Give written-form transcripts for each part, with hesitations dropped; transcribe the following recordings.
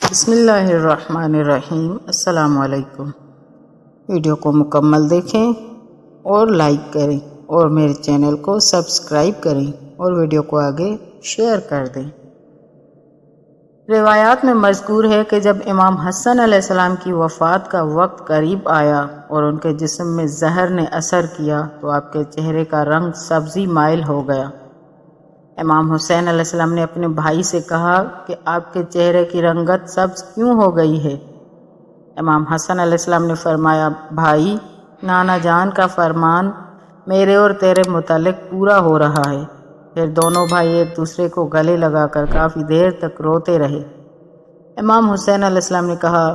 بسم اللہ الرحمن الرحیم۔ السلام علیکم۔ ویڈیو کو مکمل دیکھیں اور لائک کریں اور میرے چینل کو سبسکرائب کریں اور ویڈیو کو آگے شیئر کر دیں۔ روایات میں مذکور ہے کہ جب امام حسن علیہ السلام کی وفات کا وقت قریب آیا اور ان کے جسم میں زہر نے اثر کیا تو آپ کے چہرے کا رنگ سبزی مائل ہو گیا۔ امام حسین علیہ السلام نے اپنے بھائی سے کہا کہ آپ کے چہرے کی رنگت سبز کیوں ہو گئی ہے؟ امام حسن علیہ السلام نے فرمایا، بھائی، نانا جان کا فرمان میرے اور تیرے متعلق پورا ہو رہا ہے۔ پھر دونوں بھائی ایک دوسرے کو گلے لگا کر کافی دیر تک روتے رہے۔ امام حسین علیہ السلام نے کہا،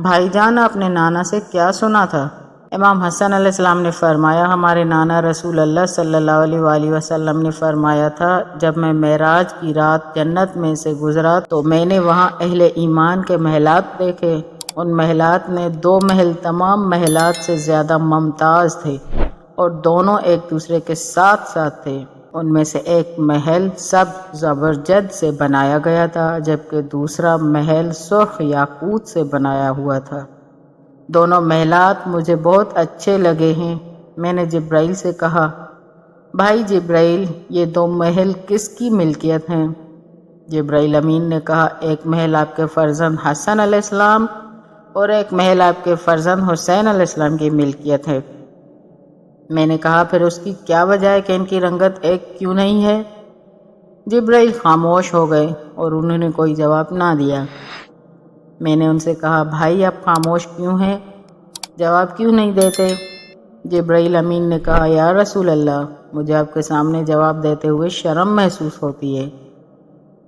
بھائی جان، آپ نے نانا سے کیا سنا تھا؟ امام حسن علیہ السلام نے فرمایا، ہمارے نانا رسول اللہ صلی اللہ علیہ وآلہ وسلم نے فرمایا تھا، جب میں معراج کی رات جنت میں سے گزرا تو میں نے وہاں اہل ایمان کے محلات دیکھے۔ ان محلات میں 2 محل تمام محلات سے زیادہ ممتاز تھے اور دونوں ایک دوسرے کے ساتھ ساتھ تھے۔ ان میں سے ایک محل سبز زبرجد سے بنایا گیا تھا جبکہ دوسرا محل سرخ یاقوت سے بنایا ہوا تھا۔ دونوں محلات مجھے بہت اچھے لگے ہیں۔ میں نے جبرائیل سے کہا، بھائی جبرائیل، یہ 2 محل کس کی ملکیت ہیں؟ جبرائیل امین نے کہا، ایک محل آپ کے فرزند حسن علیہ السلام اور ایک محل آپ کے فرزند حسین علیہ السلام کی ملکیت ہے۔ میں نے کہا، پھر اس کی کیا وجہ ہے کہ ان کی رنگت ایک کیوں نہیں ہے؟ جبرائیل خاموش ہو گئے اور انہوں نے کوئی جواب نہ دیا۔ میں نے ان سے کہا، بھائی، آپ خاموش کیوں ہیں؟ جواب کیوں نہیں دیتے؟ جبرائیل امین نے کہا، یا رسول اللہ، مجھے آپ کے سامنے جواب دیتے ہوئے شرم محسوس ہوتی ہے۔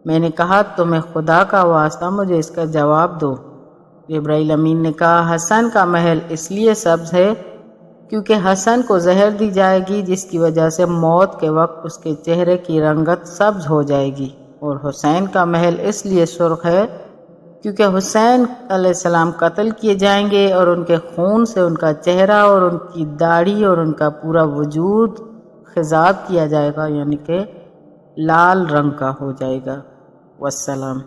میں نے کہا، تمہیں خدا کا واسطہ مجھے اس کا جواب دو۔ جبرائیل امین نے کہا، حسن کا محل اس لیے سبز ہے کیونکہ حسن کو زہر دی جائے گی جس کی وجہ سے موت کے وقت اس کے چہرے کی رنگت سبز ہو جائے گی، اور حسین کا محل اس لیے سرخ ہے کیونکہ حسین علیہ السلام قتل کیے جائیں گے اور ان کے خون سے ان کا چہرہ اور ان کی داڑھی اور ان کا پورا وجود خضاب کیا جائے گا، یعنی کہ لال رنگ کا ہو جائے گا۔ والسلام۔